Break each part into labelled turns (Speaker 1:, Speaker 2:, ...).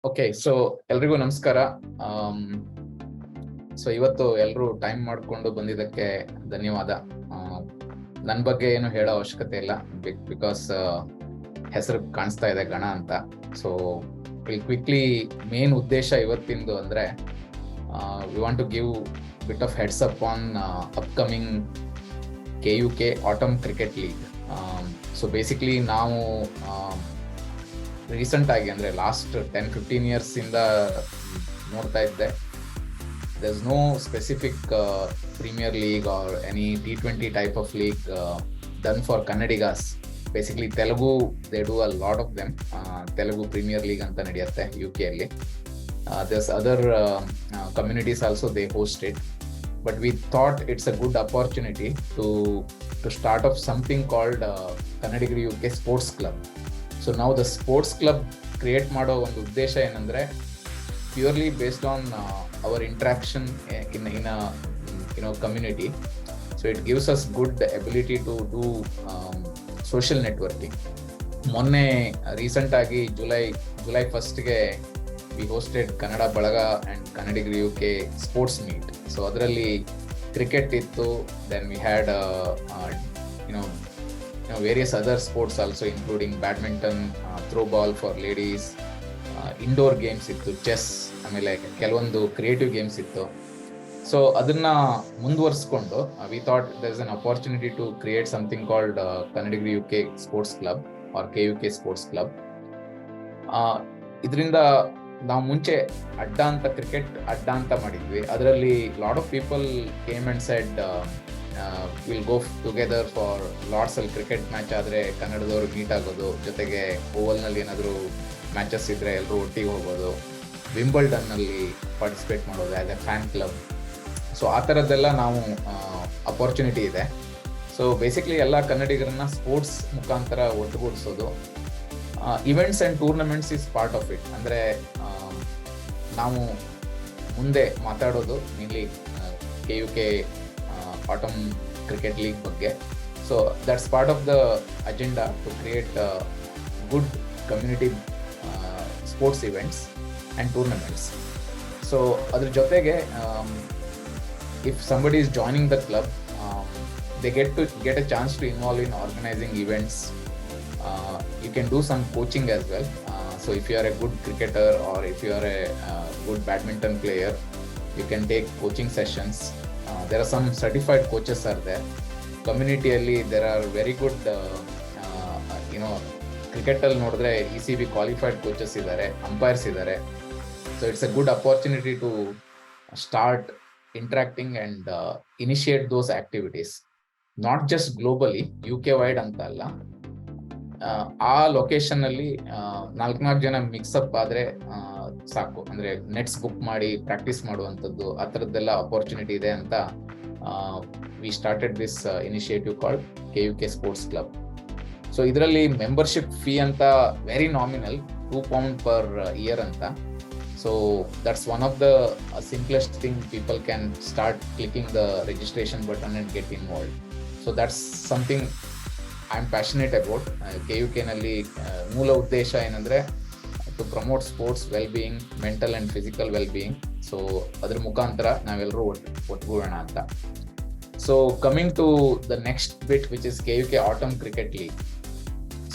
Speaker 1: Okay, so ಎಲ್ರಿಗೂ ನಮಸ್ಕಾರ. So ಇವತ್ತು ಎಲ್ಲರೂ ಟೈಮ್ ಮಾಡಿಕೊಂಡು ಬಂದಿದ್ದಕ್ಕೆ ಧನ್ಯವಾದ. ನನ್ನ ಬಗ್ಗೆ ಏನು ಹೇಳೋ ಅವಶ್ಯಕತೆ ಇಲ್ಲ, ಬಿಕಾಸ್ ಹೆಸರು ಕಾಣಿಸ್ತಾ ಇದೆ ಗಣ ಅಂತ. ಸೊ ಕ್ವಿಕ್ಲಿ ಮೇನ್ ಉದ್ದೇಶ ಇವತ್ತಿಂದು ಅಂದ್ರೆ we want to give bit of heads up on upcoming KUK autumn cricket league. So basically ನಾವು ರೀಸೆಂಟ್ ಆಗಿ ಅಂದ್ರೆ ಲಾಸ್ಟ್ 10-15 years ಇಂದ ನೋಡ್ತಾ ಇದ್ದೆ. There is no specific premier league or any T20 type of league done for Kannadigas. Basically Telugu they do a lot of them. Telugu premier league ಅಂತ ನಡೆಯುತ್ತೆ UK ಅಲ್ಲಿ. there's other communities also they host it, but we thought it's a good opportunity to start off something called Kannadigar UK Sports Club. So now the sports club create ಮಾಡೋ ಒಂದು ಉದ್ದೇಶ ಏನಂದ್ರೆ purely based on our interaction in a community. So it gives us good ability to do social networking. ಮೊನ್ನೆ recent ಆಗಿ July 1st ಗೆ we hosted Kannada Balaga and Kannadigar UK sports meet. So ಅದರಲ್ಲಿ cricket ಇತ್ತು, then we had various other sports also, including badminton, throw ball for ladies, indoor games ಇತ್ತು, chess, ಆಮೇಲೆ ಕೆಲವೊಂದು creative games ಇತ್ತು. So ಅದನ್ನ ಮುಂದುವರಿಸ್ಕೊಂಡು we thought there's an opportunity to create something called Kannadigar UK Sports Club or KUK Sports Club. ಇದರಿಂದ ನಾವು ಮುಂಚೆ ಅಡ್ಡ ಅಂತ ಕ್ರಿಕೆಟ್ ಅಡ್ಡ ಅಂತ ಮಾಡಿದ್ವಿ. ಅದರಲ್ಲಿ lot of people came and shed will go together for lots ಅಲ್ಲಿ ಕ್ರಿಕೆಟ್ ಮ್ಯಾಚ್ ಆದರೆ ಕನ್ನಡದವರು ಮೀಟ್ ಆಗೋದು, ಜೊತೆಗೆ ಓವಲ್ನಲ್ಲಿ ಏನಾದರೂ ಮ್ಯಾಚಸ್ ಇದ್ರೆ ಎಲ್ಲರೂ ಒಟ್ಟಿಗೆ ಹೋಗೋದು, ವಿಂಬಲ್ಡನ್ನಲ್ಲಿ ಪಾರ್ಟಿಸಿಪೇಟ್ ಮಾಡೋದು as A fan club. So ಆ ಥರದ್ದೆಲ್ಲ ನಾವು ಅಪರ್ಚುನಿಟಿ ಇದೆ. ಸೊ ಬೇಸಿಕ್ಲಿ ಎಲ್ಲ ಕನ್ನಡಿಗರನ್ನ ಸ್ಪೋರ್ಟ್ಸ್ ಮುಖಾಂತರ ಒಟ್ಟುಗೂಡಿಸೋದು. Events and tournaments is part of it. ಅಂದರೆ ನಾವು ಮುಂದೆ ಮಾತಾಡೋದು mainly KUK autumn cricket league ಬಗ್ಗೆ. So that's part of the agenda to create good community sports events and tournaments. So ಅದ್ರ ಜೊತೆಗೆ if somebody is joining the club, they get a chance to involve in organizing events. You can do some coaching as well. So if you are a good cricketer or if you are a good badminton player, you can take coaching sessions. There are some certified coaches are there. Community alli there are very good cricket ಅಲ್ಲಿ ನೋಡಿದ್ರೆ ECB qualified coaches ಇದ್ದಾರೆ, umpires ಇದ್ದಾರೆ. So it's a good opportunity to start interacting and initiate those activities, not just globally, UK wide ಅಂತ ಅಲ್ಲ. ಆ location ಅಲ್ಲಿ 4 ಜನ mix-up ಆದ್ರೆ ಸಾಕು, ಅಂದ್ರೆ ನೆಟ್ಸ್ ಬುಕ್ ಮಾಡಿ ಪ್ರಾಕ್ಟೀಸ್ ಮಾಡುವಂಥದ್ದು, ಆ ಥರದ್ದೆಲ್ಲ ಅಪರ್ಚುನಿಟಿ ಇದೆ ಅಂತ we started this initiative called KUK sports club. So ಇದರಲ್ಲಿ ಮೆಂಬರ್ಶಿಪ್ ಫೀ ಅಂತ ವೆರಿ ನಾಮಿನಲ್, £2 per year ಅಂತ. So that's one of the simplest thing. People can start clicking the registration button and get involved. So that's something I am passionate about. KUK ನಲ್ಲಿ ಮೂಲ ಉದ್ದೇಶ ಏನಂದ್ರೆ to promote sports well being, mental and physical well being. So ಅದ್ರ ಮುಖಾಂತರ ನಾವೆಲ್ಲರೂ ಒಟ್ಟುಗೂಡೋಣ ಅಂತ. So coming to the next bit which is KUK autumn cricket league.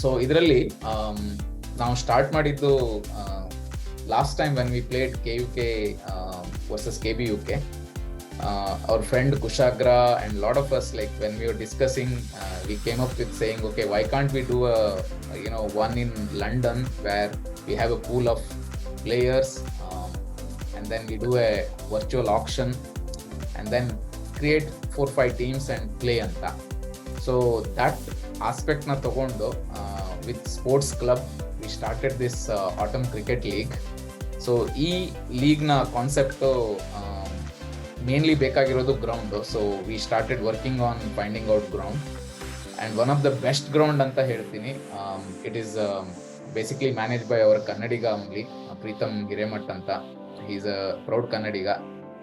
Speaker 1: So ಇದರಲ್ಲಿ ನಾವು ಸ್ಟಾರ್ಟ್ ಮಾಡಿದ್ದು last time when we played KUK versus KBUK. Our friend Kushagra and lot of us, like when we were discussing, we came up with saying, okay, why can't we do one in London where we have a pool of players, and then we do a virtual auction and then create 4-5 teams and play anta. So that aspect na tagondo with sports club we started this autumn cricket league. So ee league na concept mainly ಬೇಕಾಗಿರೋದು ground. So we started working on finding out ground, and one of the best ground ಅಂತ ಹೇಳ್ತೀನಿ. It is basically manage by our Kannadiga ಅಂಬ್ಲಿ, ಪ್ರೀತಮ್ ಹಿರೇಮಠ್ ಅಂತ. He is a proud Kannadiga.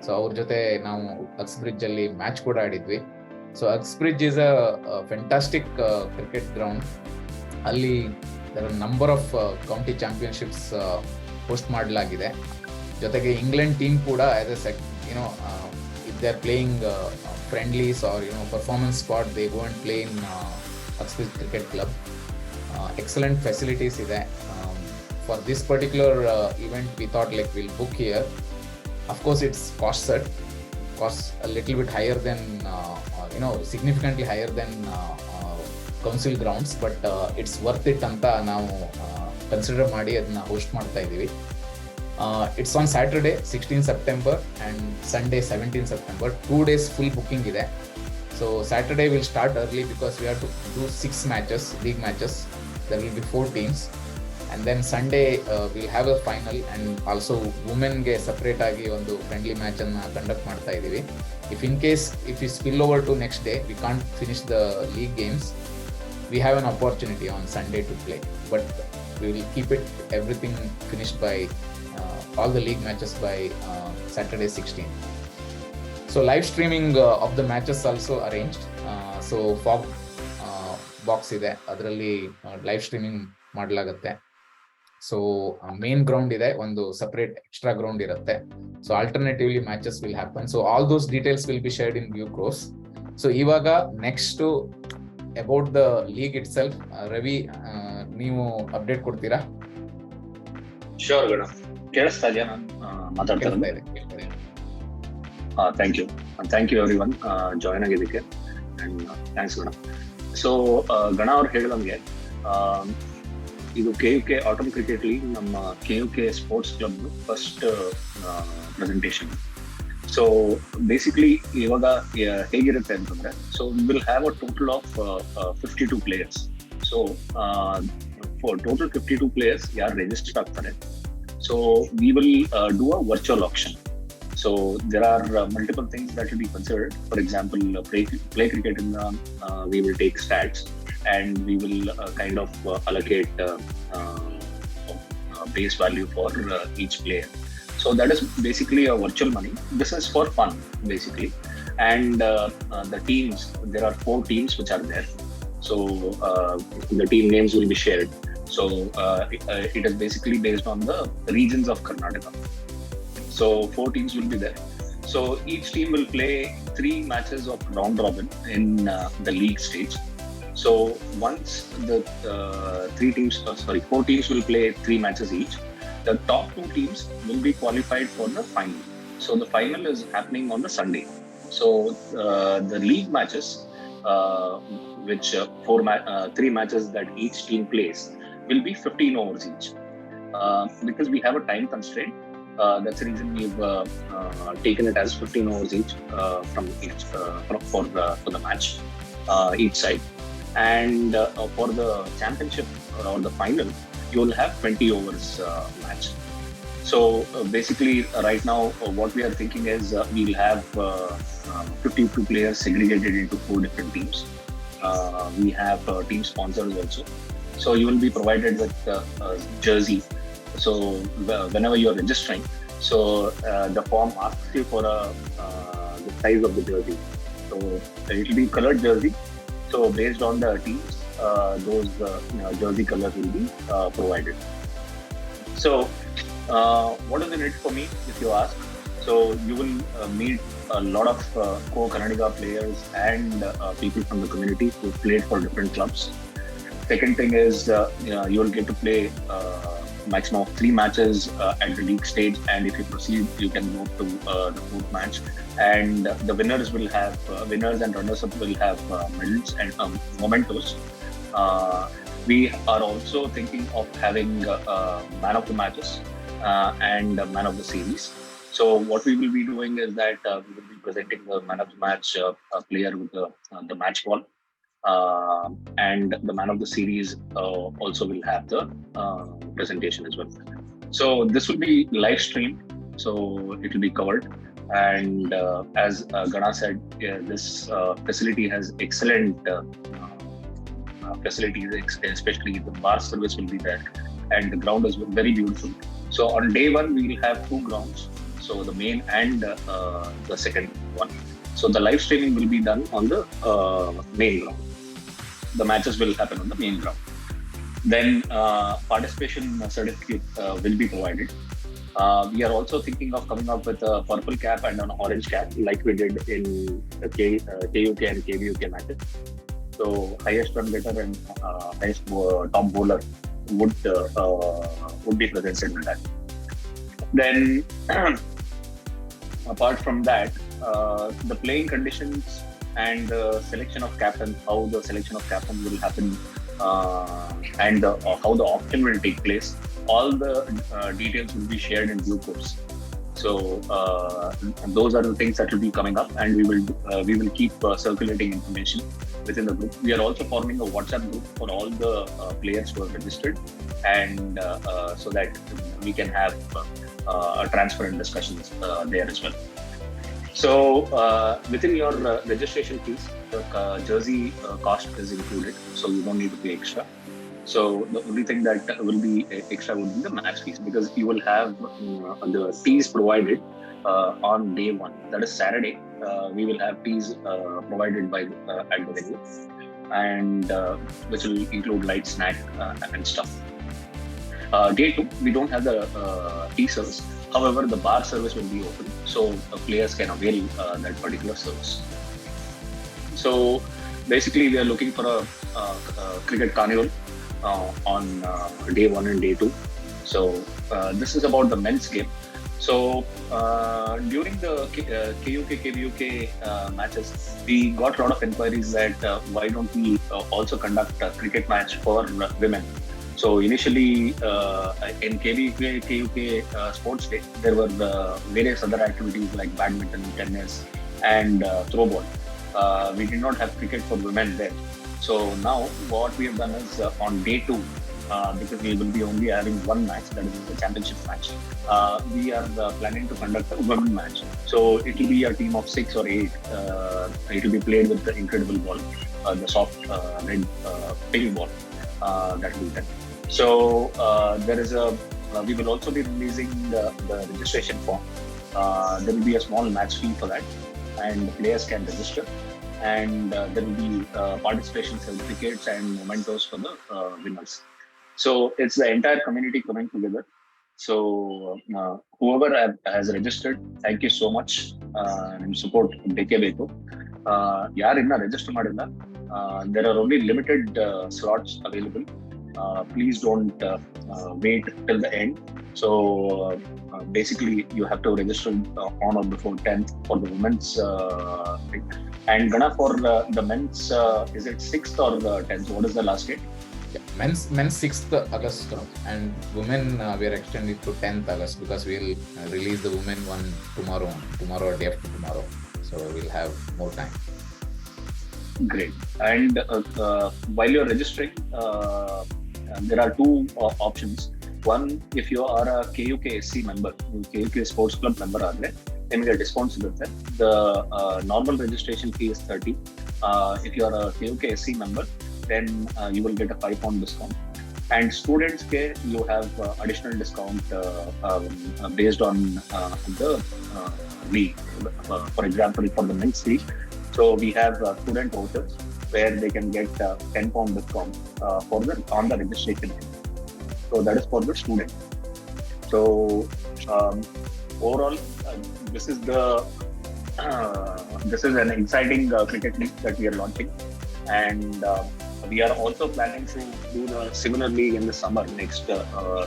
Speaker 1: So ಅವ್ರ ಜೊತೆ ನಾವು ಅಕ್ಸ್ಬ್ರಿಡ್ಜಲ್ಲಿ match ಕೂಡ ಆಡಿದ್ವಿ. So Uxbridge is a fantastic cricket ground. ಅಲ್ಲಿ there are number of county championships host ಮಾಡಲಾಗಿದೆ. ಜೊತೆಗೆ ಇಂಗ್ಲೆಂಡ್ ಟೀಮ್ ಕೂಡ as a set if they are playing friendlies or performance squad, they go and play in KUKSC cricket club. Excellent facilities ಇದೆ. For this particular event we thought like we'll book here. Of course it's costs a little bit higher than significantly higher than council grounds, but it's worth it ಅಂತ ನಾವು consider ಮಾಡಿ ಅದನ್ನ host ಮಾಡ್ತಾ ಇದೀವಿ. It's on Saturday 16 September and Sunday 17 September. 2 days full booking ಇದೆ. So Saturday we'll start early because we have to do 6 matches, league matches. There will be 4 teams. And then Sunday we'll have a final, and also women ge separate agi ಒಂದು friendly match ಅನ್ನು conduct ಮಾಡ್ತಾ ಇದೀವಿ. If we spill over to next day, we can't finish the league games, we have an opportunity on Sunday to play, but we will keep it everything finished by all the league matches by Saturday 16. So live streaming of the matches also arranged. So fog box ಇದೆ, ಅದರಲ್ಲಿ live streaming ಮಾಡಲಾಗುತ್ತೆ. So main ground ಇದೆ, ಒಂದು separate extra ground ಇರುತ್ತೆ. So alternatively matches will happen. So all those details will be shared in due course. So ಇವಾಗ next about the league itself, Ravi ನೀವು update ಕೊಡ್ತೀರಾ?
Speaker 2: Sure ಗಣ, ಕೇಳಿಸ್ತಾ ಇದೆಯಾ? ನಾನು ಮಾತಾಡ್ತಾ ಇದ್ದೆ. Thank you everyone join ಆಗಿದ್ದಕ್ಕೆ, and thanks Gana. So Gana ಅವ್ರು ಹೇಳಿದಂಗೆ ಇದು KUK ಆಟಮ್ ಕ್ರಿಕೆಟ್ ಲೀಗ್, ನಮ್ಮ KUK sports club first presentation. So basically ಇವಾಗ ಹೇಗಿರುತ್ತೆ ಅಂತಂದ್ರೆ, so will have a total of 52 players. So for total 52 players ಯಾರು ರಿಜಿಸ್ಟರ್ ಆಗ್ತಾರೆ, so we will do a virtual auction. So there are multiple things that will be considered. For example, play cricket in we will take stats, and we will kind of allocate base value for each player. So that is basically a virtual money. This is for fun basically. And the teams, there are 4 teams which are there. So the team names will be shared. So it is basically based on the regions of Karnataka. So 4 teams will be there. So each team will play 3 matches of round robin in the league stage. So once the 4 teams will play 3 matches each. The top 2 teams will be qualified for the final. So the final is happening on the Sunday. So the league matches, which 3 matches that each team plays, will be 15 overs each. Because we have a time constraint, that's the reason we've taken it as 15 overs each from each for the match, each side. And for the championship or the final, you will have 20 overs match. So basically right now what we are thinking is we will have 52 players segregated into 4 different teams. We have team sponsors also. So you will be provided with jersey. So whenever you are registering, so the form asks you for the size of the jersey. So it will be colored jersey. So based on the teams, those jersey colors will be provided. So what is in it for me, if you ask? So you will meet a lot of Kannadiga players and people from the community who played for different clubs. Second thing is you will get to play maximum of 3 matches at the league stage, and if you proceed, you can move to the 4th match. And the winners and runners-up will have medals and mementos. We are also thinking of having man of the matches and man of the series. So what we will be doing is that we will be presenting the man of the match player with the match ball. And the man of the series also will have the presentation as well. So this will be live streamed, so it will be covered. And as Gana said, this facility has excellent facilities, especially the bar service will be there, and the ground is very beautiful. So on day 1 we will have 2 grounds, so the main and the second one. So the live streaming will be done on the main ground. The matches will happen on the main ground. Then participation certificate will be provided. We are also thinking of coming up with a purple cap and an orange cap, like we did in the KUK and KVUK matches. So highest run getter and highest top bowler would be presented in that. Then apart from that, the playing conditions and the selection of captains, how the selection of captains will happen, and how the auction will take place, all the details will be shared in due course. So those are the things that will be coming up, and we will keep circulating information within the group. We are also forming a WhatsApp group for all the players who are registered, and so that we can have transparent discussions there as well. So within your registration fees, the jersey cost is included, so you don't need to pay extra. So the only thing that will be extra would be the match fees, because you will have the fees provided on day one. That is Saturday. We will have fees provided by at the venue, and which will include light snack and stuff. Day two, we don't have the tea service. However, the bar service will be open, so players can avail that particular service. So basically, we are looking for a cricket carnival on day one and day two. So this is about the men's game. So during the KUK KVUK matches, we got a lot of inquiries that why don't we also conduct a cricket match for women. So initially in KVUK KUK Sports Day, there were various other activities like badminton, tennis, and throwball. We did not have cricket for women there. So now what we have done is on day two, because we will be only having one match, that is the championship match, we are planning to conduct a women match. So it will be a team of 6 or 8. It will be played with the incredible ball, the soft red pink ball that will be done. So there is we will also be releasing the registration form. There will be a small match fee for that, and players can register. And there will be participation certificates and mementos for the winners. So it's the entire community coming together. So whoever has registered, thank you so much. And support ಬೇಕೇಬೇಕು. ಯಾರು ಇನ್ನ register ಮಾಡಿಲ್ಲ, there are only limited slots available. Please don't wait till the end. So basically, you have to register on or before 10th for the women's thing. And Gana, for the men's, is it 6th or 10th? What is the last date?
Speaker 1: Yeah, men's 6th August, and women we are extending to 10th August, because we'll release the women one tomorrow or day after tomorrow. So we'll have more time.
Speaker 2: Great. And while you're registering, there are two options. One, if you are a KUKSC member, KUK Sports Club member, ನಿಮಗೆ discount ಸಿಗುತ್ತೆ. The normal registration fee is 30. If you are a KUKSC member, then you will get a £5 discount. And students, you have additional discount based on the league. For example, for the men's league, so we have student vouchers where they can get £10 discount on the registration. So that is for the student. So overall, this is an exciting cricket league that we are launching, and we are also planning to do the similarly in the summer next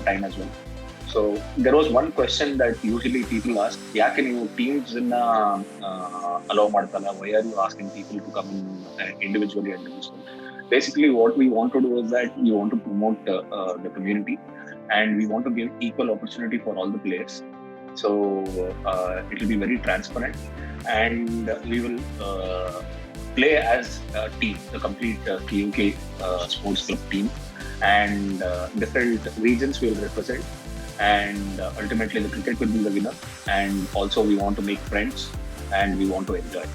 Speaker 2: time as well. So there was one question that usually people ask: "Yaake ನೀವು teams allow ಮಾಡ್ತಲ್ಲ? Why are you asking people to come in individually and register?" Basically, what we want to do is that we want to promote the community, and we want to give equal opportunity for all the players. So it will be very transparent, and we will play as a team, the complete KUK Sports Club team, and different regions we will represent, and ultimately the cricket will be the winner. And also we want to make friends, and we want to enjoy.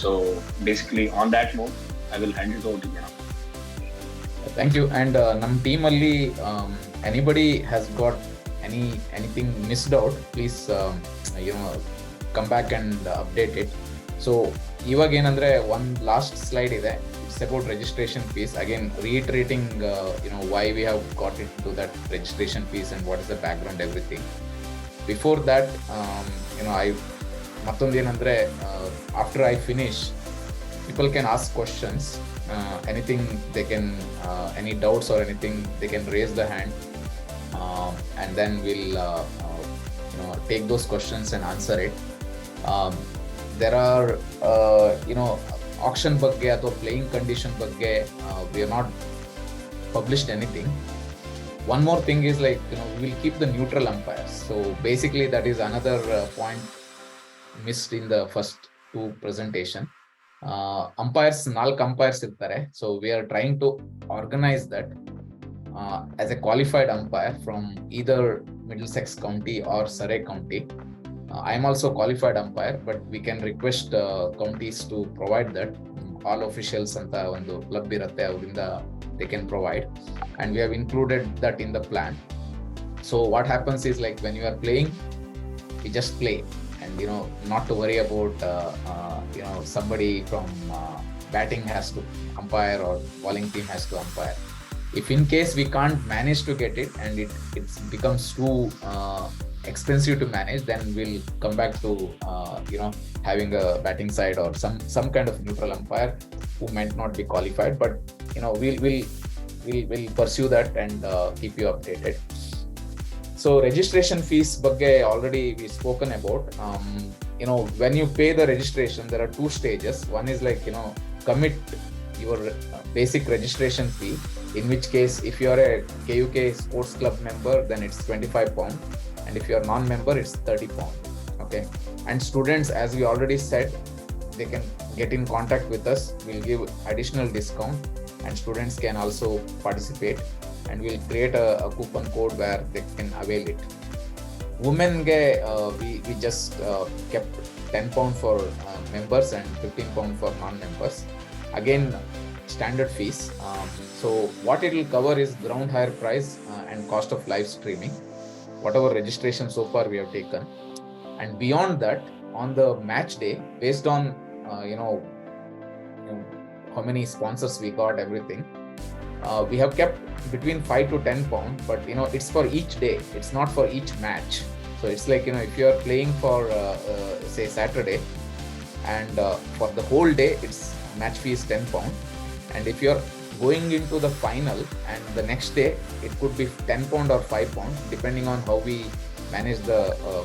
Speaker 2: So basically, on that note, I will hand it over to Jana.
Speaker 1: Thank you. And ನಮ್ಮ ಟೀಮಲ್ಲಿ anybody has got anything missed out, please come back and update it. So ಇವಾಗ ಏನಂದ್ರೆ ಒಂದು last slide ಇದೆ. It's about registration fees. Again, reiterating, why we have got into that registration fees and what is the background, everything. Before that, mattond enandre, after I finish, people can ask questions. Anything they can, any doubts or anything, they can raise the hand, and then we'll take those questions and answer it. There are, auction ಬಗ್ಗೆ ಅಥವಾ playing condition ಬಗ್ಗೆ we have not published anything. One more thing is we will keep the neutral umpires. So basically that is another point missed in the first two presentation. Umpires, 4 umpires irtare. So we are trying to organize that as a qualified umpire from either Middlesex County or Surrey County. I am also qualified umpire, but we can request counties to provide that. All officials anta ಒಂದು club ಇರುತ್ತೆ, ಅವರಿಂದ they can provide, and we have included that in the plan. So what happens is when you are playing, we just play, and not to worry about somebody from batting has to umpire or bowling team has to umpire. If in case we can't manage to get it and it becomes too expensive to manage, then we'll come back to having a batting side or some kind of neutral umpire who might not be qualified, but we'll pursue that and keep you updated. So registration fees bagge already we spoken about. When you pay the registration, there are 2 stages. One is commit your basic registration fee, in which case if you are a KUK sports club member, then it's £25, and if you are non-member, it's £30. Okay, and students, as we already said, they can get in contact with us. We'll give additional discount, and students can also participate, and we'll create a coupon code where they can avail it. Women we just kept £10 for members and £15 for non-members. Again, standard fees. So what it will cover is ground hire price and cost of live streaming, whatever registration so far we have taken. And beyond that, on the match day, based on how many sponsors we got, everything, we have kept between £5 to £10, but it's for each day, it's not for each match. So it's if you are playing for say Saturday, and for the whole day, its match fee is £10. And if you are going into the final and the next day, it could be £10 or £5, depending on how we manage the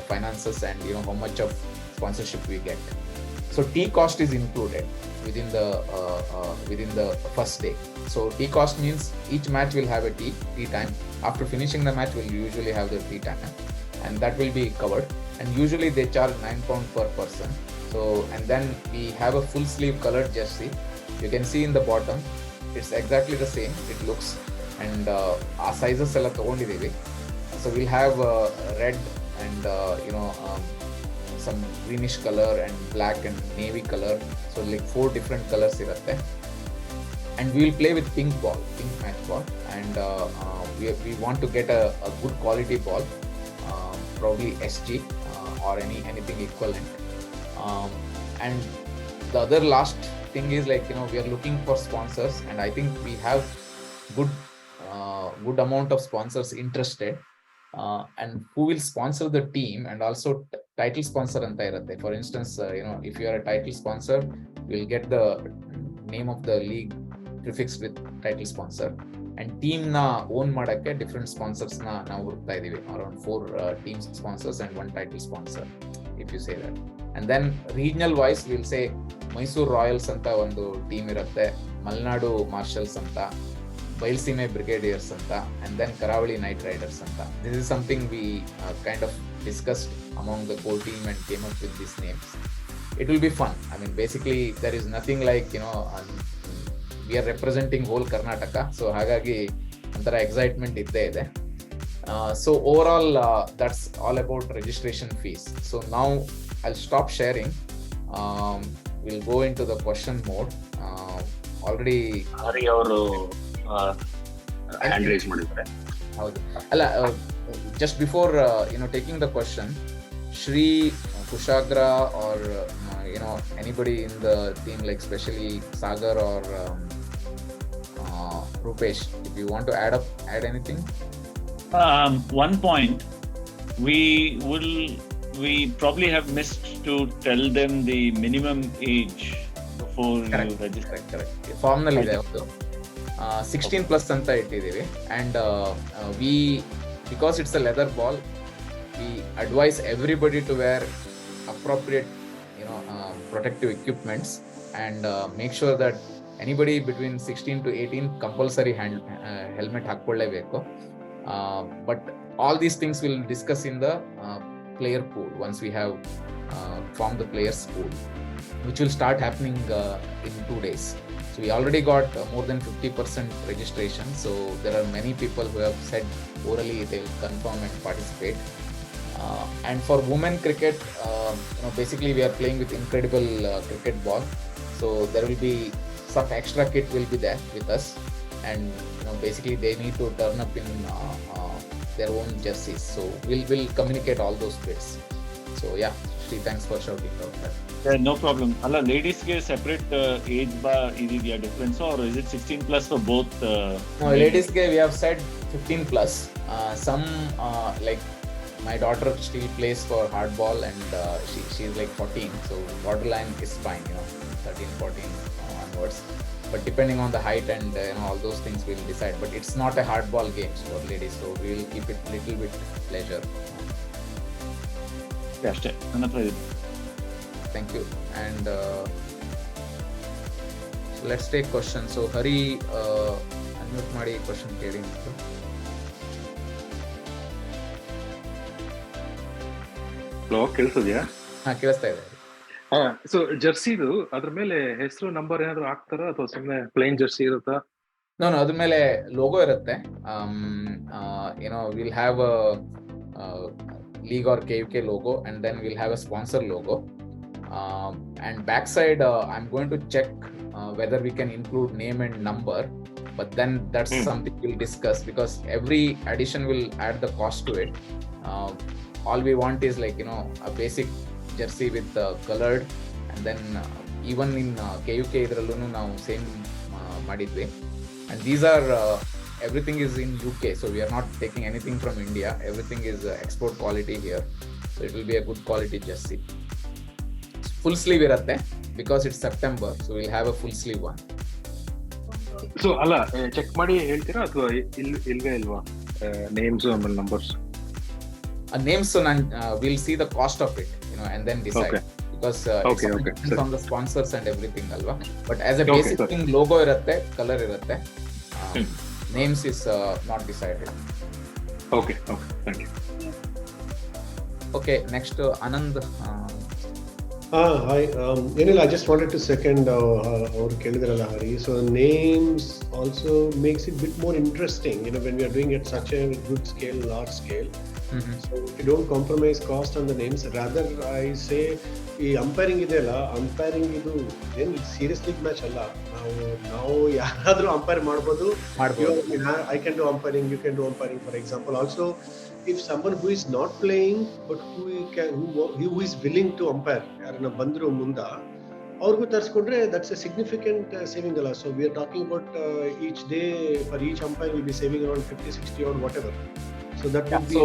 Speaker 1: finances and how much of sponsorship we get. So tea cost is included within the first day. So tea cost means each match will have a tea time. After finishing the match, we'll usually have the tea time, and that will be covered. And usually they charge £9 per person. So, and then we have a full sleeve colored jersey. You can see in the bottom, it's exactly the same, it looks, and our sizes ಎಲ್ಲ ತಗೊಂಡಿದ್ದೀವಿ. So we'll have red and some greenish color and black and navy color. So 4 different colors irutte. And we will play with pink match ball, and we want to get a good quality ball, probably SG or anything equivalent. And the other last thing is we are looking for sponsors, and I think we have good amount of sponsors interested, and who will sponsor the team, and also title sponsor anta irutte. For instance, if you are a title sponsor, we'll get the name of the league prefixed with title sponsor, and team na own ಮಾಡಕ್ಕೆ different sponsors na ನಾವು ಹುಡುಕ್ತಾ ಇದೀವಿ. Around 4 team sponsors and 1 title sponsor, if you say that. And then regional wise, we'll say Mysore Royals ಅಂತ ಒಂದು team ಇರುತ್ತೆ, Malnad marshals ಅಂತ, ಬೈಲ್ಸೀಮೆ ಬ್ರಿಗೇಡಿಯರ್ಸ್ ಅಂತ, and then Karavali Knight Riders ಅಂತ. This is something we kind of discussed among the core team and came up with these names. It will be fun. I mean, basically there is nothing we are representing whole Karnataka, so ಹಾಗಾಗಿ ಒಂಥರ excitement ಇದ್ದೇ ಇದೆ. So overall, that's all about registration fees. So now I'll stop sharing. We'll go into the question mode. Already
Speaker 2: Hari ಅವರು hand raise ಮಾಡಿದ್ದಾರೆ.
Speaker 1: ಹೌದು, ಅಲ್ಲ, just before taking the question, Shri Kushagra or anybody in the team, like especially Sagar or Rupesh, if you want to add anything.
Speaker 3: One point, we probably have missed to tell them the minimum age before you register.
Speaker 1: Correct. Formal ಇದೆ ಅದು 16 plus ಅಂತ ಇಟ್ಟಿದ್ದೀವಿ. And we, because it's a leather ball, we advise everybody to wear appropriate protective equipments, and make sure that anybody between 16 to 18 compulsory helmet ಹಾಕೊಳ್ಳೇಬೇಕು. But all these things we'll discuss in the player pool once we have formed the players pool, which will start happening in 2 days. So we already got more than 50% registration, so there are many people who have said orally they will confirm and participate. And for women cricket, basically we are playing with incredible cricket ball, so there will be some extra kit will be there with us, and basically they need to turn up in their own jerseys, so we'll communicate all those bits. So yeah, Shri, thanks for shouting out that.
Speaker 3: Yeah, no problem. Alla, ladies ge separate age bar ididya difference, or is it 16 plus for both?
Speaker 1: No, ladies ge we have said 15 plus. Some like my daughter still plays for hardball, and she's like 14, so borderline is fine, 13, 14 onwards. But depending on the height and all those things we'll decide. But it's not a hardball game for ladies, so we'll keep it little bit leisure.
Speaker 3: Yeah, ಅಷ್ಟೇ ನನ್ನ ಹತ್ರ ಇದೆ.
Speaker 1: Thank you. And so let's take questions. So Hari, unmute ಮಾಡಿ question ಕೇಳಿ.
Speaker 4: Hello, ಕೇಳಿಸ್ತಿದ್ಯಾ?
Speaker 1: ಕೇಳಿಸ್ತಾ ಇದೆ.
Speaker 4: So ಜರ್ಸಿದು ಅದ್ರ ಮೇಲೆ ಹೆಸರು ನಂಬರ್ ಏನಾದ್ರು ಹಾಕ್ತಾರ ಅಥವಾ ಸುಮ್ಮನೆ ಪ್ಲೇನ್ ಜರ್ಸಿ ಇರುತ್ತಾ?
Speaker 1: ನೋ ಅದ್ರ ಮೇಲೆ ಲೋಗೋ ಇರುತ್ತೆ. Will have league or KUK logo, and then we'll have a sponsor logo, and backside I'm going to check whether we can include name and number, but then that's something we'll discuss, because every addition will add the cost to it. All we want is like a basic jersey with colored, and then even in KUK idrallunu ನಾವು same ಮಾಡಿದ್ವಿ, and these are everything is in UK, so we are not taking anything from India. Everything is export quality here, so it will be a good quality jersey. Full sleeve irutte because it's September, so we'll have a full sleeve one.
Speaker 4: So ಅಲ್ಲ, check ಮಾಡಿ ಹೇಳ್ತೀರಾ ಅಥವಾ ಇಲ್ವೇ ಇಲ್ವಾ names ಆಮೇಲೆ numbers?
Speaker 1: Names, so we'll see the cost of it, and then decide.
Speaker 4: Okay.
Speaker 1: Because
Speaker 4: Okay.
Speaker 1: it's on the sponsors and everything alva, but as a basic thing, logo irutte, color irutte. Names is not decided.
Speaker 4: Okay, thank you.
Speaker 1: Okay, next Anand.
Speaker 5: Hi. I just wanted to second our Kelidrala Hari. So names also makes it a bit more interesting, when we are doing it such a good scale, large scale.
Speaker 1: Mm-hmm.
Speaker 5: So if you don't compromise cost on the names, rather I say ಈ umpiring ಇದೆಯಲ್ಲ, umpiring ಇದು ಏನು serious league match ಅಲ್ಲ. ನಾವು ಯಾರಾದ್ರೂ umpire ಮಾಡ್ಬೋದು. I can do umpiring, you can do umpiring. For example, also if someone who is not playing but who is willing to umpire, ಯಾರನ್ನ ಬಂದ್ರು ಮುಂದ ಅವ್ರಿಗೂ ತರಿಸ್ಕೊಂಡ್ರೆ ದಟ್ಸ್ ಎ ಸಿಗ್ನಿಫಿಕೆಂಟ್ ಸೇವಿಂಗ್ ಅಲ್ಲ. So we are talking about each day for each umpire will be saving around 50-60 or whatever. So that would be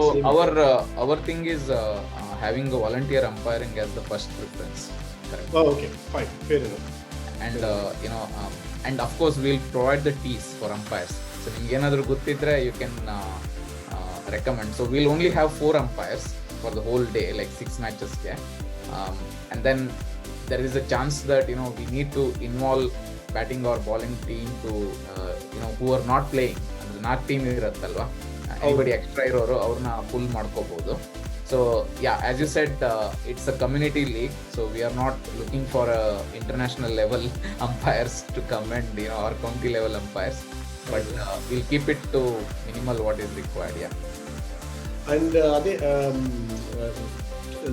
Speaker 1: our thing is having a volunteer umpiring as the first preference. Correct.
Speaker 5: Oh, okay, fine, fair enough.
Speaker 1: And and of course we'll provide the tees for umpires. So ನಿಮ್ಗೆ ಏನಾದರೂ ಗೊತ್ತಿದ್ರೆ you can recommend. So we'll only have 4 umpires for the whole day, like 6 matches. And then there is a chance that we need to involve batting or bowling team to who are not playing. ಅಂದ್ರೆ 4 team ಇರುತ್ತಲ್ವಾ, anybody extra ಇರೋರು ಅವ್ರನ್ನ full ಮಾಡ್ಕೋಬಹುದು. So yeah, as you said, it's a community league, so we are not looking for international level umpires to come and or county level umpires, but we'll keep it to minimal what is required. Yeah.
Speaker 5: And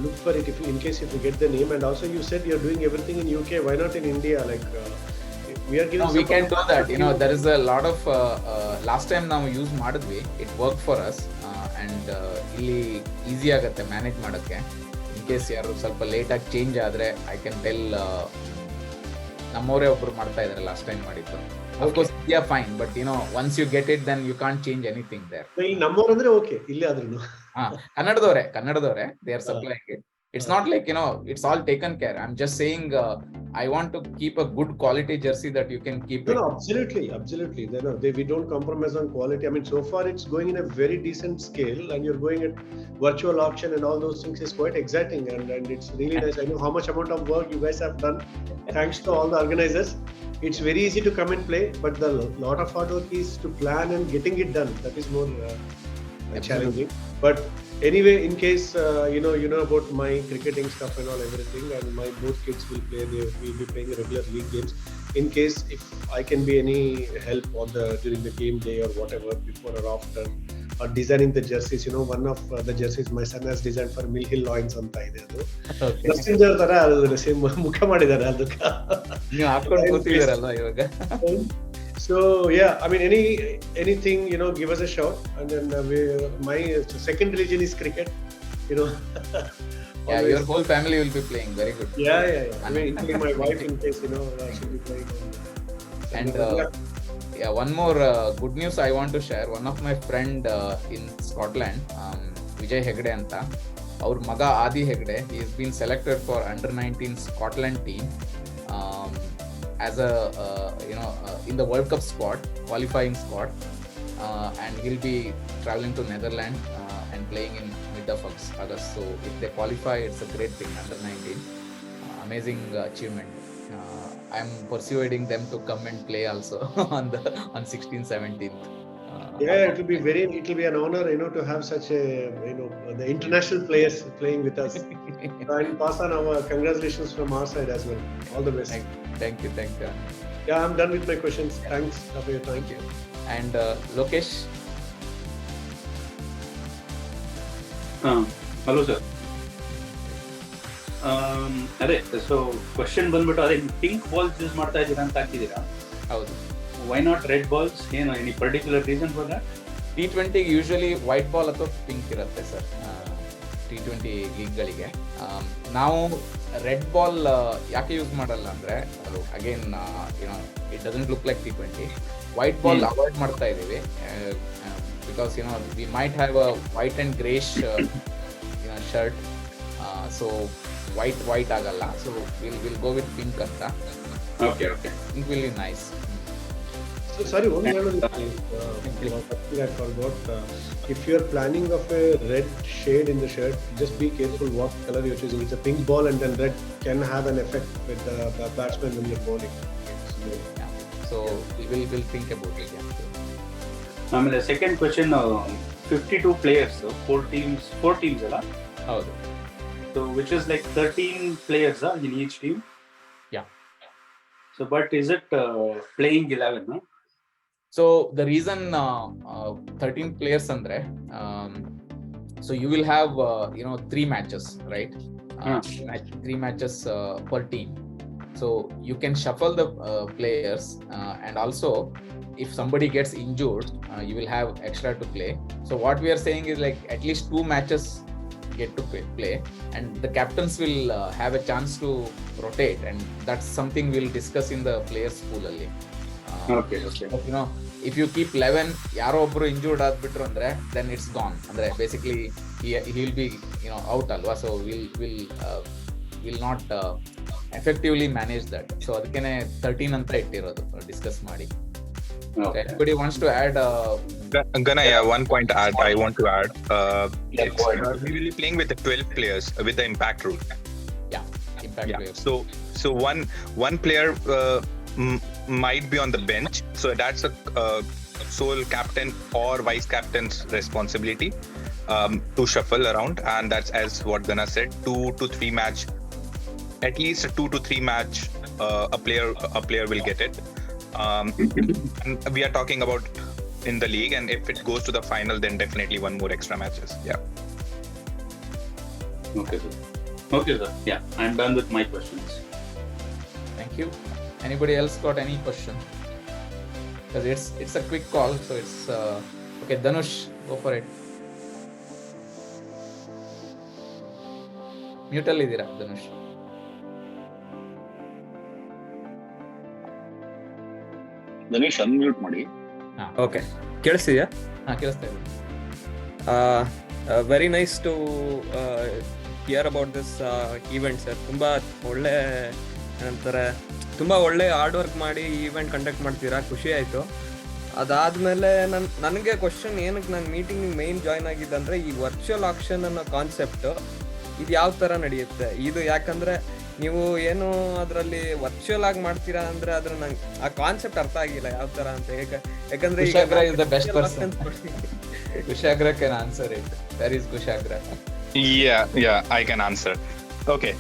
Speaker 5: look for it in case if you get the name. And also you said you're doing everything in UK, why not in India? Like we are giving
Speaker 1: we can do that. There is a lot of last time ನಾವು use ಮಾಡಿದ್ವಿ, it worked for us, and ಇಲ್ಲಿ easy ಆಗುತ್ತೆ manage ಮಾಡೋಕ್ಕೆ. In case ಯಾರು ಸ್ವಲ್ಪ ಲೇಟಾಗಿ change ಆದರೆ I can tell ನಮ್ಮವರೇ ಒಬ್ರು ಮಾಡ್ತಾ ಇದ್ದಾರೆ ಲಾಸ್ಟ್ ಟೈಮ್ ಮಾಡಿದ್ದು. Of course yeah fine, but once you get it then you can't change anything there.
Speaker 5: ಇಲ್ಲಿ ನಮ್ಮವ್ರು ಅಂದ್ರೆ ಓಕೆ, ಇಲ್ಲಿ ಆದ್ರೂ
Speaker 1: ಕನ್ನಡದವರೇ they are supplying it. It's not like, it's all taken care. I'm just saying, I want to keep a good quality jersey that you can keep it.
Speaker 5: No, absolutely. We don't compromise on quality. I mean, so far it's going in a very decent scale, and you're going at virtual auction and all those things is quite exciting, and it's really nice. I know how much amount of work you guys have done. Thanks to all the organizers. It's very easy to come and play, but the lot of hard work is to plan and getting it done. That is more challenging. But anyway, in case you know about my cricketing stuff and all everything, and my both kids will play. They will be playing regular league games. In case if I can be any help during the game day or whatever, before or after, or designing the jerseys. One of the jerseys my son has designed for Mill Hill Lions anta ide adu. Messenger ತರ ಅದು same ಮುಖ ಮಾಡಿದ್ದಾರೆ ಅದಕ್ಕೆ.
Speaker 1: ನೀವು ಹಾಕೊಂಡು ಕೂತಿದ್ದೀರಲ್ವಾ ಇವಾಗ?
Speaker 5: So yeah, I mean anything, give us a shout, and then my second religion is cricket.
Speaker 1: Yeah, your whole family will be playing. Very good.
Speaker 5: Yeah. I mean, including my wife, in case she'll be playing.
Speaker 1: And one more good news I want to share. One of my friend in Scotland, Vijay Hegde anta, our maga Adi Hegde, he has been selected for under-19 Scotland team. As a in the World Cup squad, qualifying squad, and he'll be traveling to Netherlands and playing in mid of August. So if they qualify, it's a great thing. Under 19, amazing achievement. I'm persuading them to come and play also on 16th, 17th.
Speaker 5: Yeah, it will be an honor, to have such a, the international players playing with us. And pass on our congratulations from our side as well. All the best.
Speaker 1: Thank you.
Speaker 5: Yeah, I'm done with my questions. Thanks for your time.
Speaker 1: Thank you. And Lokesh.
Speaker 6: Hello sir. ಅದೇ so question ಬಂದ್ಬಿಟ್ಟು ಅದೇ pink balls use ಮಾಡ್ತಾ ಇದ್ದೀರಾ ಅಂತ ಹಾಕಿದ್ದೀರಾ?
Speaker 1: ಹೌದು.
Speaker 6: Why not red balls? ಏನು any particular reason for that?
Speaker 1: T20 usually white ball ಅಥವಾ ಪಿಂಕ್ ಇರುತ್ತೆ ಸರ್. T20 ಲೀಗ್ಗಳಿಗೆ ನಾವು ರೆಡ್ ಬಾಲ್ ಯಾಕೆ ಯೂಸ್ ಮಾಡಲ್ಲ ಅಂದ್ರೆ, ಅದು again it doesn't look like T20. White ball avoid ಮಾಡ್ತಾ ಇದೀವಿ because we might have a white and greyish shirt, so white ಆಗಲ್ಲ. So will go with pink ಅಂತ.
Speaker 6: Okay
Speaker 1: pink will be nice.
Speaker 5: So sorry, one thing I forgot. If you are planning of a red shade in the shirt, just be careful what color you're choosing. It's a pink ball, and then red can have an effect with the batsman when you're bowling.
Speaker 1: So we'll think about it.
Speaker 6: ಆಮೇಲೆ second question, 52 players, 4 teams ಅಲ್ಲ?
Speaker 1: ಹೌದು.
Speaker 6: So which is like 13 players in each team?
Speaker 1: Yeah.
Speaker 6: So but is it playing 11? No?
Speaker 1: So the reason 13 players andre, so you will have 3 matches, right? 3 matches per team. So you can shuffle the players, and also if somebody gets injured, you will have extra to play. So what we are saying is like at least 2 matches get to play, and the captains will have a chance to rotate, and that's something we'll discuss in the players pool alli.
Speaker 6: Okay.
Speaker 1: But, if you keep 11, yaro obru injured aadbitru andre, then it's gone. Andre basically he'll be out alwa. So we'll not effectively manage that. So adikene 13 anta ittirodu discuss ಮಾಡಿ. Okay. Anybody wants to add?
Speaker 7: Gana, one point I want to add. We will be playing with the 12 players with the impact rule.
Speaker 1: Impact players.
Speaker 7: So one player might be on the bench, so that's a sole captain or vice captain's responsibility to shuffle around, and that's as what Gana said, 2 to 3 match, at least a 2 to 3 match a player will get it. And we are talking about in the league, and if it goes to the final, then definitely one more extra matches.
Speaker 6: Okay sir. Yeah, I'm done with my questions.
Speaker 1: Thank you. Anybody else got any question? Because it's a quick call, so it's okay. Dhanush, go for it. ಮ್ಯೂಟಲ್ ಇದ್ದೀರಾ Dhanush?
Speaker 2: Dhanush unmute ಮಾಡಿ.
Speaker 8: Okay, ಕೇಳಿಸ್ತಿದ್ಯಾ?
Speaker 1: ಕೇಳಿಸ್ತಾ ಇದೆ.
Speaker 8: Very nice to hear about this event sir. ತುಂಬ ಒಳ್ಳೆ ಏನಂತಾರೆ, ತುಂಬ ಒಳ್ಳೆ ಹಾರ್ಡ್ ವರ್ಕ್ ಮಾಡಿ ಈ ಈವೆಂಟ್ ಕಂಡಕ್ಟ್ ಮಾಡ್ತೀರಾ, ಖುಷಿ ಆಯಿತು. ಅದಾದಮೇಲೆ ನನಗೆ ಕ್ವಶನ್, ಏನಕ್ಕೆ ನಾನು ಮೀಟಿಂಗ್ ಮೇನ್ ಜಾಯ್ನ್ ಆಗಿದ್ದಂದರೆ ಈ ವರ್ಚುವಲ್ ಆಕ್ಷನ್ ಅನ್ನೋ ಕಾನ್ಸೆಪ್ಟ್ ಇದು ಯಾವ ಥರ ನಡೆಯುತ್ತೆ ಇದು? ಯಾಕಂದರೆ ನೀವು ಏನು ಅದರಲ್ಲಿ ವರ್ಚುವಲ್ ಆಗಿ ಮಾಡ್ತೀರಾ ಅಂದರೆ ಅದ್ರ ನಂಗೆ ಆ ಕಾನ್ಸೆಪ್ಟ್ ಅರ್ಥ ಆಗಿಲ್ಲ ಯಾವ ಥರ ಅಂತ. ಯಾಕಂದ್ರೆ
Speaker 1: Kushagra is the best person. Kushagra can answer it. There is Kushagra.
Speaker 7: Yeah, I can answer. Okay,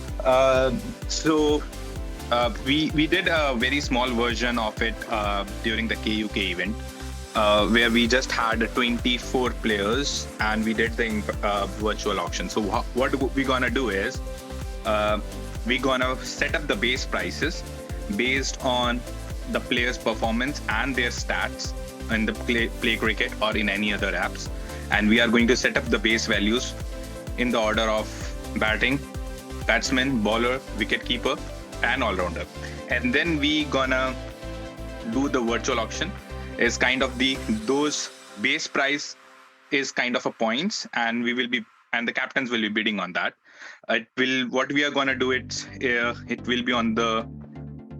Speaker 7: so we did a very small version of it during the KUK event, where we just had 24 players and we did the virtual auction. So what we're gonna do is we're gonna set up the base prices based on the players' performance and their stats in the play cricket or in any other apps, and we are going to set up the base values in the order of batting, batsman, bowler, wicket keeper and all-rounder. And then we gonna do the virtual auction. Is kind of those base price is kind of a points, and we will be, and the captains will be bidding on that. What we are gonna do, it will be on the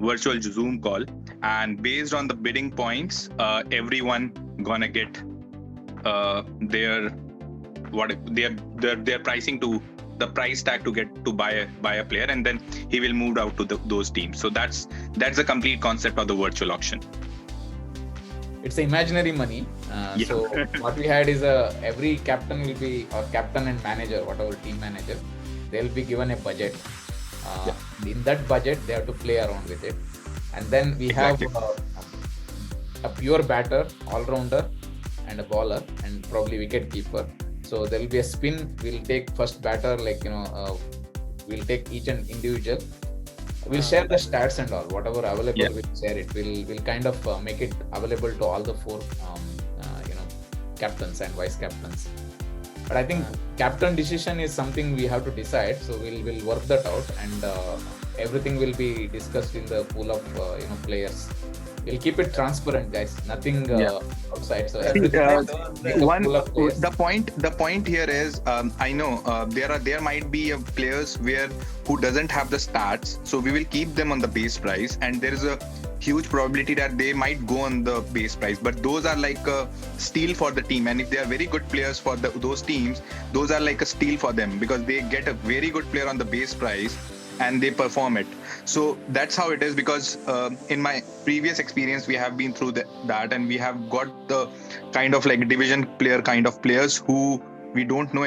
Speaker 7: virtual Zoom call, and based on the bidding points, everyone gonna get their pricing to the price tag to get to buy a player, and then he will move out to those teams. So that's the complete concept of the virtual auction.
Speaker 1: It's imaginary money. So what we had is every captain will be, or captain and manager, whatever team manager, they'll be given a budget. In that budget, they have to play around with it. And then we have a pure batter, all-rounder, and a bowler, and probably wicket keeper. So there will be a spin. We'll take first batter, we'll take each and individual. We'll share the stats and all, whatever available. We'll share it. We'll kind of make it available to all the 4 captains and vice captains. But I think captain decision is something we have to decide. So we'll work that out, and everything will be discussed in the pool of players. We'll keep it transparent, guys. Nothing outside. So
Speaker 7: the point here is, I know there might be players who doesn't have the stats, so we will keep them on the base price, and there is a huge probability that they might go on the base price, but those are like a steal for the team. And if they are very good players for those teams, those are like a steal for them, because they get a very good player on the base price and they perform it. So that's how it is, because in my previous experience we have been through that, and we have got the kind of like division player kind of players who we don't know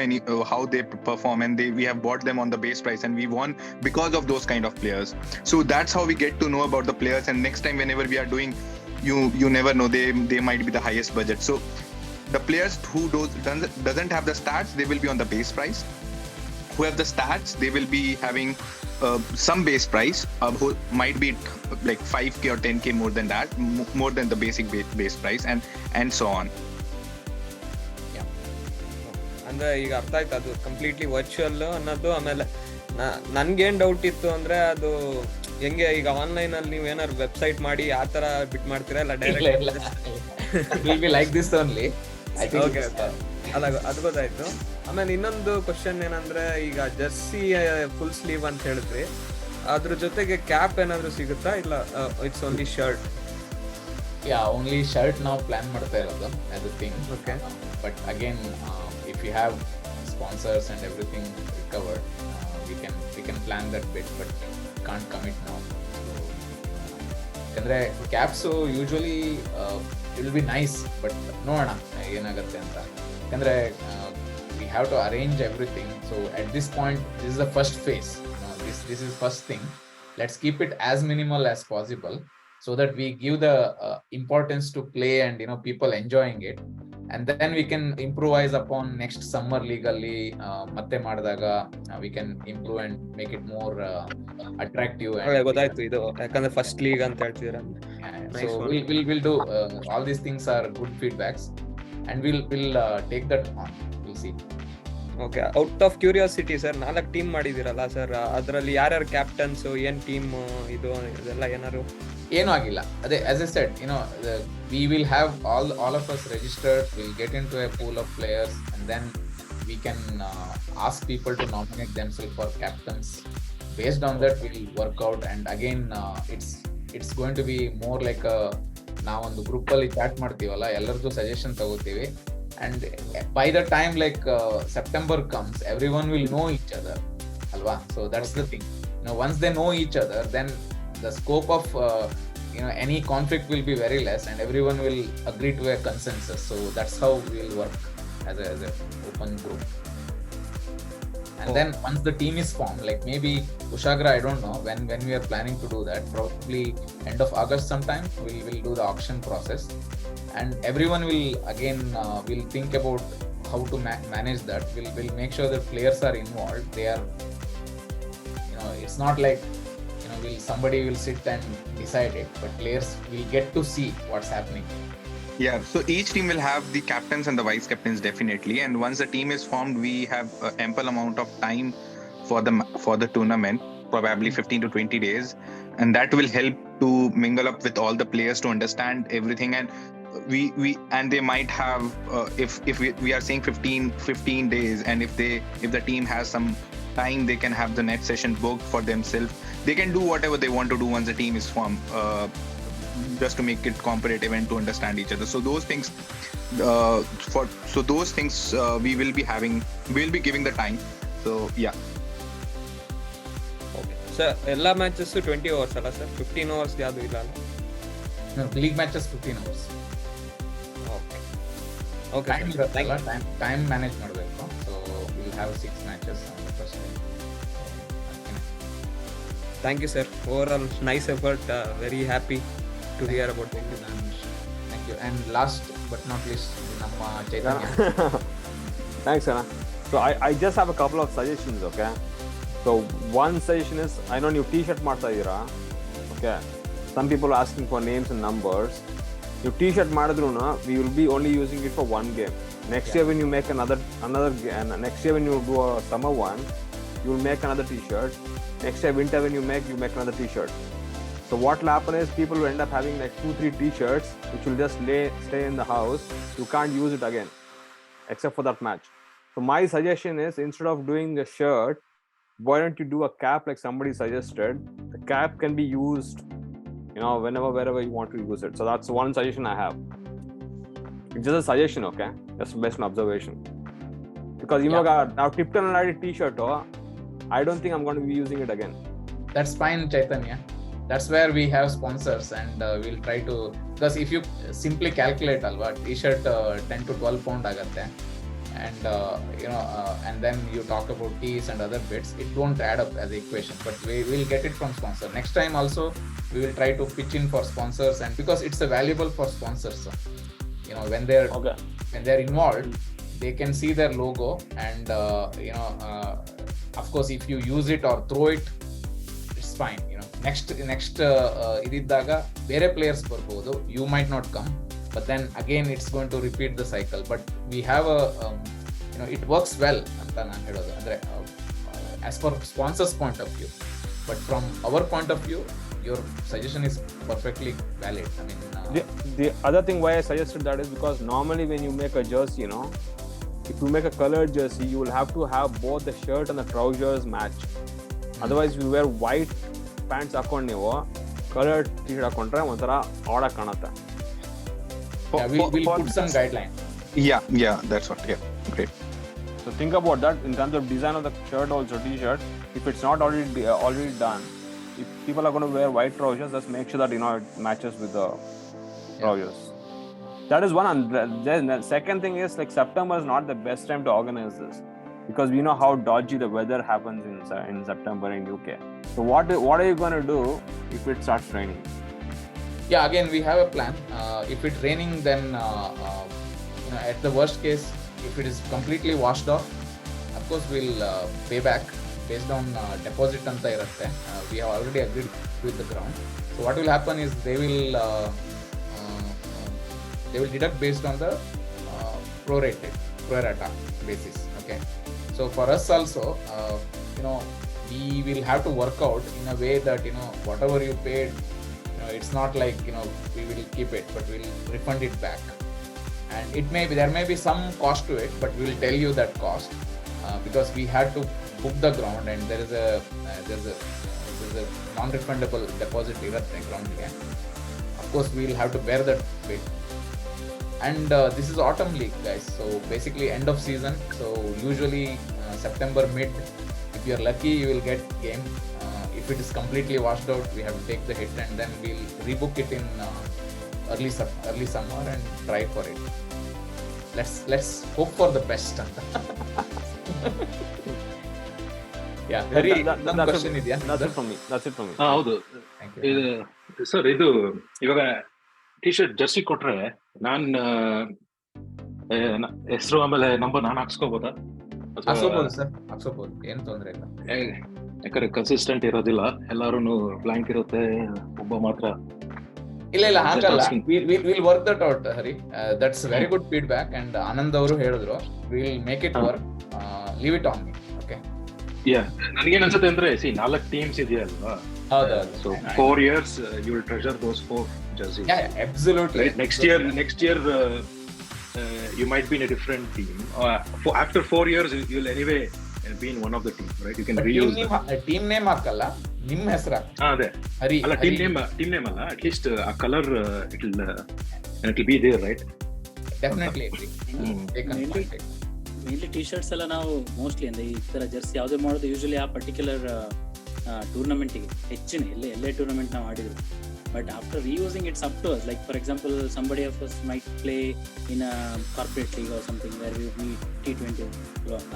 Speaker 7: how they perform, and we have bought them on the base price, and we won because of those kind of players. So that's how we get to know about the players, and next time whenever we are doing, you never know, they might be the highest budget. So the players who doesn't have the stats, they will be on the base price. Who have the stats, they will be having some base price, who might be like 5k or 10k more than that, more than the basic base price, and so on.
Speaker 8: ಅಂದರೆ ಈಗ ಅರ್ಥ ಆಯ್ತು, ಅದು completely virtual ಅನ್ನೋದು. ಆಮೇಲೆ ನನ್ಗೇನು doubt ಇತ್ತು ಅಂದರೆ, ಅದು ಹೆಂಗೆ ಈಗ ಆನ್ಲೈನಲ್ಲಿ ನೀವು ಏನಾದ್ರು ವೆಬ್ಸೈಟ್ ಮಾಡಿ ಆ ಥರ ಬಿಟ್ ಮಾಡ್ತೀರಾ, ಇಲ್ಲ direct
Speaker 1: like this only?
Speaker 8: Okay, ಅಲ್ಲ ಅದು ಗೊತ್ತಾಯ್ತು. ಆಮೇಲೆ ಇನ್ನೊಂದು ಕ್ವಶನ್ ಏನಂದ್ರೆ, ಈಗ ಜರ್ಸಿ ಫುಲ್ ಸ್ಲೀವ್ ಅಂತ ಹೇಳಿದ್ರಿ, ಅದ್ರ ಜೊತೆಗೆ ಕ್ಯಾಪ್ ಏನಾದ್ರು ಸಿಗುತ್ತಾ, ಇಲ್ಲ it's only shirt?
Speaker 1: Only shirt ನಾವು ಪ್ಲಾನ್ ಮಾಡ್ತಾ ಇರೋದು as a thing.
Speaker 8: Okay.
Speaker 1: But again, if you have sponsors and everything recovered, we can plan that bit, but can't commit now. ಯಾಕಂದ್ರೆ caps usually it will be nice, but ನೋಡೋಣ ಏನಾಗುತ್ತೆ ಅಂತ. ಯಾಕಂದ್ರೆ we have to arrange everything. So at this point, this is the first phase. This is first thing. Let's keep it as minimal as possible, so that we give the importance to play and people enjoying it, and then we can improvise upon next summer legally ಮತ್ತೆ ಮಾಡಿದಾಗ we can improve and make it more attractive.
Speaker 8: ಗೊತ್ತಾಯ್ತು, ಇದು ಯಾಕಂದ್ರೆ first league ಅಂತ ಹೇಳ್ತಿದ್ದೀರಾ.
Speaker 1: So we'll do all these things are good feedbacks, and we'll take that on. We'll see.
Speaker 8: Okay, out of curiosity sir, 4 team ಮಾಡಿದಿರಲ್ಲ sir, ಅದರಲ್ಲಿ ಯಾರ್ಯಾರು captains, ಏನ್ team ಇದು ಇದೆಲ್ಲ ಏನಾರು?
Speaker 1: ಏನೂ ಆಗಿಲ್ಲ. ಅದೇ as I said, we will have all of us registered. We'll get into a pool of players and then we can ask people to nominate themselves for captains. Based on that, we'll work out, and again it's going to be more like ನಾವೊಂದು group ಅಲ್ಲಿ chat ಮಾಡ್ತೀವಲ್ಲ, ಎಲ್ಲರದ್ದು suggestion ತಗೋತೀವಿ, and by the time September comes, everyone will know each other, alwa? So that's the thing. Once they know each other, then the scope of any conflict will be very less, and everyone will agree to a consensus. So that's how we'll work as a open group. And then once the team is formed, like maybe Kushagra, I don't know when we are planning to do that, probably end of August sometime, we will do the auction process, and everyone will again will think about how to manage that. We'll make sure that players are involved. They are, it's not like somebody will sit and decide it, but players will get to see what's happening.
Speaker 7: Yeah, so each team will have the captains and the vice captains definitely, and once the team is formed, we have ample amount of time for the tournament, probably 15 to 20 days, and that will help to mingle up with all the players to understand everything. And and they might have if we are saying 15 days, and if the team has some time, they can have the next session booked for themselves. They can do whatever they want to do once the team is formed, just to make it competitive and to understand each other. So those things we will be giving the time. So yeah.
Speaker 8: Okay sir, ಎಲ್ಲ matches 20 overs ಅಲ್ಲ sir? 15 overs ಯಾವುದು ಇಲ್ಲ ಅಲ್ಲ?
Speaker 1: League matches 15 hours.
Speaker 8: Okay okay,
Speaker 1: time manage ಮಾಡಬೇಕು. So will have 6 matches on the first day.
Speaker 8: Thank you sir, overall nice effort, very happy to hear about it.
Speaker 1: Thank you. And last but not least, Namma Chaitanya.
Speaker 9: Thanks, Anna. So I just have a couple of suggestions, okay? So one suggestion is, I know you t-shirt marta idira, okay? Some people are asking for names and numbers. You t-shirt madidruna, we will be only using it for one game. Next year when you make another game, next year when you do a summer one, you will make another t-shirt. Next year winter when you make another t-shirt. So what will happen is people will end up having like 2-3 t-shirts which will just stay in the house. You can't use it again except for that match. So my suggestion is, instead of doing a shirt, why don't you do a cap like somebody suggested? The cap can be used wherever you want to use it. So that's one suggestion I have. It's just a suggestion, okay? Just based on observation. Because now Tipton and I t-shirt, I don't think I'm going to be using it again.
Speaker 1: That's fine, Chaitanya. That's where we have sponsors, and we'll try to, because if you simply calculate alva, t-shirt 10 to 12 pound agatte, and and then you talk about tees and other bits, it won't add up as an equation, but we will get it from sponsor. Next time also we will try to pitch in for sponsors, and because it's a valuable for sponsors, so, when they're involved, they can see their logo, and of course if you use it or throw it, it's fine. Next ಇದಿದ್ದಾಗ ಬೇರೆ players ಬರ್ಬೋದು, you might not come, but then again it's going to repeat the cycle. But we have it works well ಅಂತ ನಾನು ಹೇಳೋದು, ಅಂದ್ರೆ as per sponsors point of view, but from our point of view, your suggestion is perfectly valid. I mean,
Speaker 9: the other thing why I suggested that is because normally when you make a jersey, if you make a colored jersey, you will have to have both the shirt and the trousers match. Otherwise you wear white pants ಹಾಕೊಂಡು ನೀವು coloured T shirt ಹಾಕೊಂಡ್ರೆ ಒಂಥರ ಆಡ ಕಾಣುತ್ತೆ.
Speaker 1: we'll put some guideline.
Speaker 7: Yeah, that's what. Yeah, great.
Speaker 9: So think about that in terms of design of the shirt, also t-shirt. If it's not already done, if people are going to wear white trousers, just make sure that it matches with the trousers. That is one. And then the second thing is, like, September is not the best time to organize this, because we know how dodgy the weather happens in September in UK. So what are you going to do if it starts raining?
Speaker 1: Yeah, again we have a plan. If it's raining, then at the worst case, if it is completely washed off, of course we'll pay back based on deposit anta irutte. We have already agreed with the ground. So what will happen is they will deduct based on the pro rata basis. Okay, So for us also, we will have to work out in a way that whatever you paid, it's not like we will keep it, but we'll refund it back. And there may be some cost to it, but we'll tell you that cost because we had to book the ground, and there is a non-refundable deposit irutte ground ge. Of course, we will have to bear that weight. And this is autumn league, guys. So basically end of season. So usually September mid, if you're lucky, you will get game. If it is completely washed out, we have to take the hit, and then we'll rebook it in early summer and try for it. Let's hope for the best. Yeah, Hari, one question idea.
Speaker 9: That's it from me.
Speaker 4: ಹೌದು sir, ಇದು ಇವಾಗ T shirt Jersey ಕೊಟ್ರೆ ನಾನ್ ಹೆಸರು ಆಮೇಲೆ number ನಾನು ಹಾಕ್ಸ್ಕೋಬೋದಾ?
Speaker 1: ಹಾಕ್ಸ್ಕೋಬಹುದು sir, ಹಾಕ್ಸ್ಕೋಬಹುದು, ಏನ್ ತೊಂದ್ರೆ ಇಲ್ಲ.
Speaker 4: ಯಾಕಂದ್ರೆ ಕನ್ಸಿಸ್ಟೆಂಟ್ ಇರೋದಿಲ್ಲ, ಎಲ್ಲಾರು ಬ್ಲಾಂಕ್ ಇರುತ್ತೆ, ಒಬ್ಬ ಮಾತ್ರ.
Speaker 1: ಇಲ್ಲ ಹಾಗಲ್ಲ, will work that out. Hari, that's very good feedback. And Anand ಅವರು ಹೇಳಿದ್ರು will make it work, leave it on. Okay,
Speaker 4: ನನಗೇನ್ ಅನ್ಸುತ್ತೆ ಅಂದ್ರೆ, 4 ಟೀಮ್ಸ್ ಇದೆಯಲ್ವಾ?
Speaker 1: ಹೌದೌದು.
Speaker 4: So 4 years you will treasure those 4 jerseys.
Speaker 1: Yeah, absolutely.
Speaker 4: Right? Next year you might be in a different team. After 4 years you'll anyway be in one of the team, right? You can reuse
Speaker 1: team name ಹಾಕಲ್ಲ, ನಿಮ್ಮ ಹೆಸರು.
Speaker 4: ಅದೇ ಅಲ್ಲ, team name ಅಲ್ಲ, at least a color it'll be there, right?
Speaker 1: Definitely.
Speaker 10: Mainly T shirts ಎಲ್ಲ ನಾವು mostly ಅಂದ್ರೆ ಈ ತರ ಜರ್ಸಿ ಯಾವುದೇ ಮಾಡೋದು ಯೂಶಲಿ ಆ ಪರ್ಟಿಕ್ಯುಲರ್ ಟೂರ್ನಮೆಂಟ್ಗೆ ಹೆಚ್ಚಿನ ಎಲ್ಲೇ ಟೂರ್ನಮೆಂಟ್ ನಾವು ಆಡಿದ್ರು. But after reusing it's up to us. Like for example somebody of us might play in a corporate league or something where we need T20.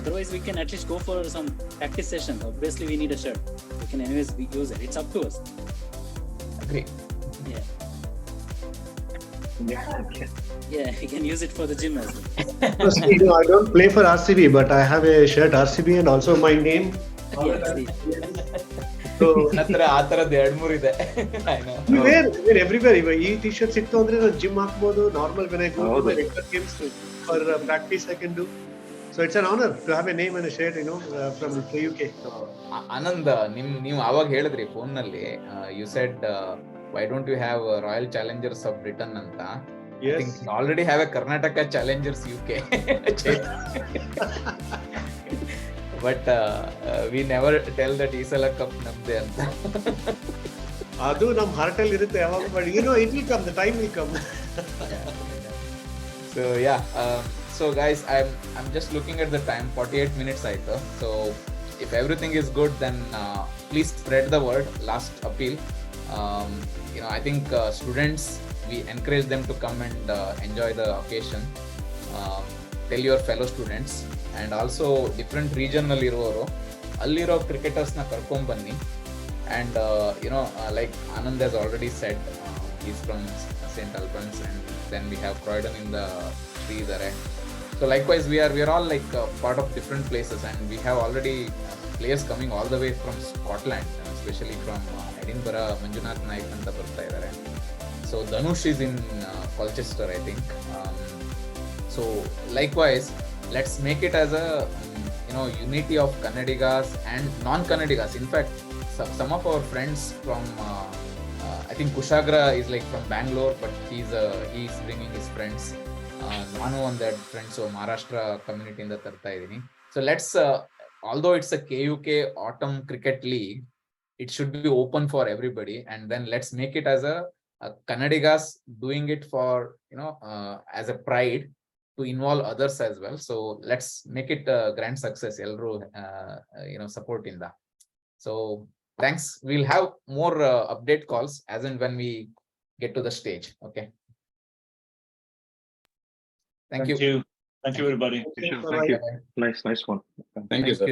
Speaker 10: Otherwise we can at least go for some practice sessions. Obviously we need a shirt, we can anyways use it. It's up to us.
Speaker 1: Agree.
Speaker 10: Yeah, you can use it for the gym as well.
Speaker 5: I don't play for RCB, but I have a shirt RCB and also my name.
Speaker 1: So ಆ ತರದ್ದು 2-3 ಇದೆ.
Speaker 5: We're everywhere. ಈ T shirt ಸಿಕ್ತು ಅಂದ್ರೆ ನಾನು gym ಹಾಕ್ಬೋದು. Normal when I go to the regular games for practice I can do. So it's an honor to have a name and a shirt, from KUK.
Speaker 1: Anand, ನೀವು ಅವಾಗ ಹೇಳಿದ್ರಿ phone ನಲ್ಲಿ, you said why don't you have Royal Challengers of Britain ಅಂತ.
Speaker 5: Yes.
Speaker 1: I think you already have a Karnataka Challengers UK. But we never tell that ಈ ಸಲ cup ನಮ್ದೆ ಅಂತ.
Speaker 5: ಅದು ನಮ್ಮ ಹಾರ್ಟ್ ಅಲ್ಲಿ ಇರುತ್ತೆ ಯಾವಾಗ, but it will come, the time will come.
Speaker 1: So yeah, so guys, I'm just looking at the time, 48 minutes ಆಯ್ತು. So if everything is good, then please spread the word. Last appeal, I think students, we encourage them to come and enjoy the occasion. Tell your fellow students, and also different region ನಲ್ಲಿ ಇರೋರು, ಅಲ್ಲಿರೋ cricketers ನ ಕರ್ಕೊಂಡ್ ಬನ್ನಿ. And like Anand has already said, he's from St. Albans, and then we have Croydon in the tree there. So likewise, we are all like part of different places, and we have already players coming all the way from Scotland, especially from Edinburgh. Manjunath Naik anta barta idare. So Dhanush is in Colchester, I think. So likewise, let's make it as a unity of Kannadigas and non-Kannadigas. In fact, some of our friends from I think Kushagra is like from Bangalore, but he's bringing his friends. Nanu on that friends, so Maharashtra community in the tarta idini. So let's although it's a KUK autumn cricket league, it should be open for everybody, and then let's make it as a Kannadigas doing it for as a pride to involve others as well. So let's make it a grand success. Elru support in that. So thanks. We'll have more update calls as and when we get to the stage. Okay. Thank you.
Speaker 3: Thank you, everybody.
Speaker 4: Thank you. Nice one.
Speaker 1: Thank you, sir.